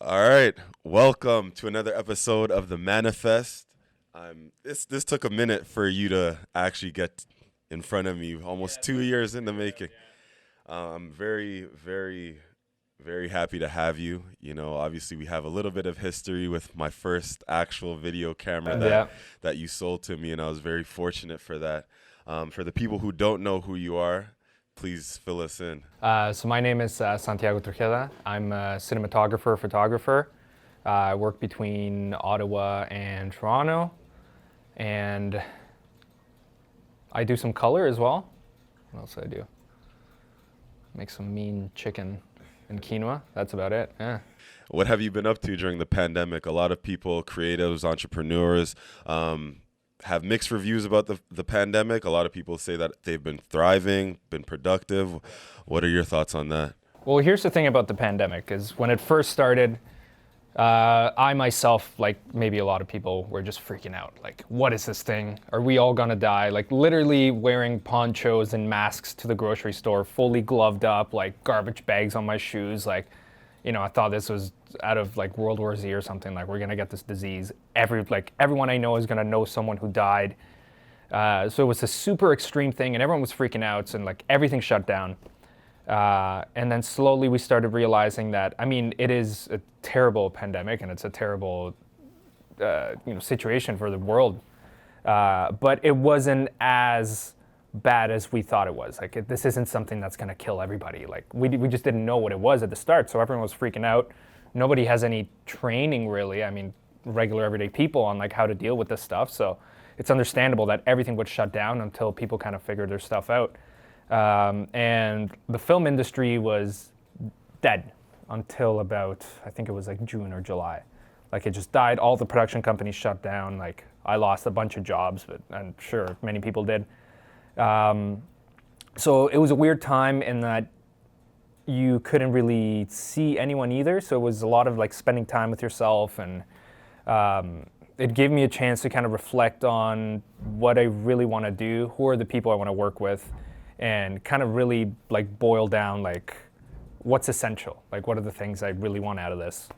All right, welcome to another episode of The Manifest. This took a minute for you to actually get in front of me, almost 2 years in the making. I'm very happy to have you. You know, obviously we have a little bit of history with my first actual video camera that Yeah. that you sold to me, and I was very fortunate for that. For the people who don't know who you are, please fill us in. So my name is Santiago Trugeda. I'm a cinematographer, photographer. I work between Ottawa and Toronto, and I do some color as well. What else do I do? Make some mean chicken and quinoa. That's about it. Yeah. What have you been up to during the pandemic? A lot of people, creatives, entrepreneurs, have mixed reviews about the pandemic. A lot of people say that they've been thriving, been productive. What are your thoughts on that? Well, here's the thing about the pandemic is when it first started, I myself, like maybe a lot of people, were just freaking out. Like, what is this thing? Are we all gonna die? Like literally wearing ponchos and masks to the grocery store, fully gloved up, like garbage bags on my shoes. Like, I thought this was out of like World War Z or something. Like we're gonna get this disease. Everyone I know is gonna know someone who died. So it was a super extreme thing, and everyone was freaking out, and like everything shut down. And then slowly we started realizing that, it is a terrible pandemic and it's a terrible, situation for the world. But it wasn't as bad as we thought it was. Like, this isn't something that's going to kill everybody. Like, we just didn't know what it was at the start. So everyone was freaking out. Nobody has any training really. Regular everyday people on like how to deal with this stuff. So it's understandable that everything would shut down until people kind of figured their stuff out. And the film industry was dead until about, I think it was like June or July. Like it just died. All the production companies shut down. Like I lost a bunch of jobs, but I'm sure many people did. So it was a weird time in that you couldn't really see anyone either. So it was a lot of like spending time with yourself, and it gave me a chance to kind of reflect on what I really want to do, who are the people I want to work with, and kind of really like boil down like what's essential, like what are the things I really want out of this.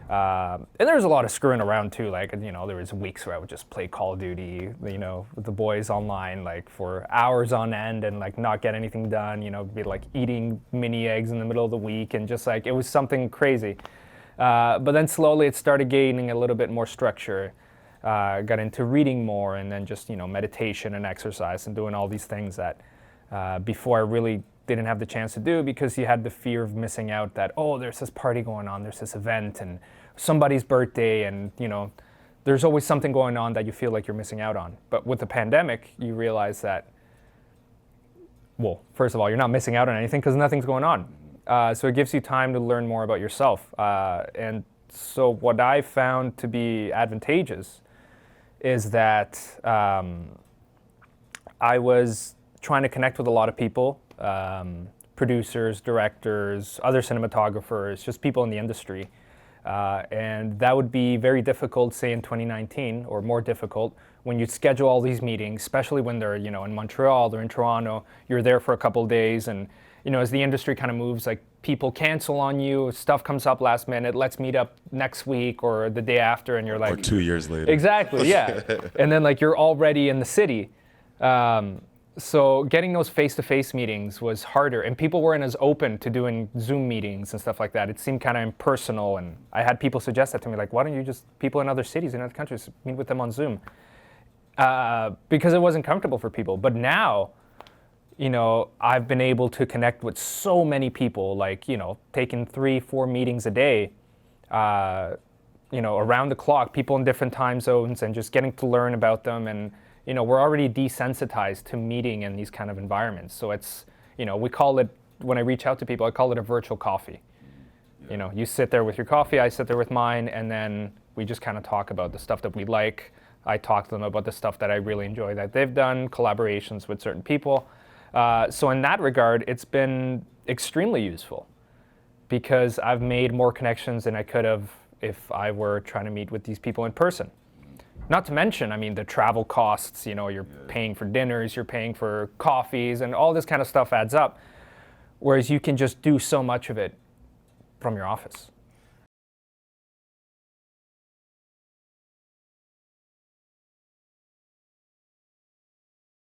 And there was a lot of screwing around too. Like, there was weeks where I would just play Call of Duty, with the boys online, like for hours on end and like not get anything done, be like eating mini eggs in the middle of the week, and just like, it was something crazy. But then slowly it started gaining a little bit more structure. Got into reading more, and then just, meditation and exercise and doing all these things that before I really didn't have the chance to do, because you had the fear of missing out that, oh, there's this party going on, there's this event and somebody's birthday, and there's always something going on that you feel like you're missing out on. But with the pandemic, you realize that, well, first of all, you're not missing out on anything because nothing's going on. So it gives you time to learn more about yourself. And so what I found to be advantageous is that I was trying to connect with a lot of people, producers, directors, other cinematographers, just people in the industry. And that would be very difficult, say in 2019, or more difficult when you schedule all these meetings, especially when they're, in Montreal, they're in Toronto, you're there for a couple of days, and, as the industry kind of moves, like people cancel on you, stuff comes up last minute, let's meet up next week or the day after, and you're like... Or 2 years later. Exactly, yeah. And then like you're already in the city. So getting those face-to-face meetings was harder, and people weren't as open to doing Zoom meetings and stuff like that. It seemed kind of impersonal, and I had people suggest that to me, like, why don't you just, people in other cities, in other countries, meet with them on Zoom? Because it wasn't comfortable for people. But now, I've been able to connect with so many people, like, taking 3-4 meetings a day, around the clock, people in different time zones, and just getting to learn about them. And we're already desensitized to meeting in these kind of environments. So it's, we call it, when I reach out to people, I call it a virtual coffee. Yeah. You sit there with your coffee, I sit there with mine, and then we just kind of talk about the stuff that we like. I talk to them about the stuff that I really enjoy that they've done, collaborations with certain people. So in that regard, it's been extremely useful, because I've made more connections than I could have if I were trying to meet with these people in person. Not to mention, the travel costs, you're paying for dinners, you're paying for coffees, and all this kind of stuff adds up. Whereas you can just do so much of it from your office.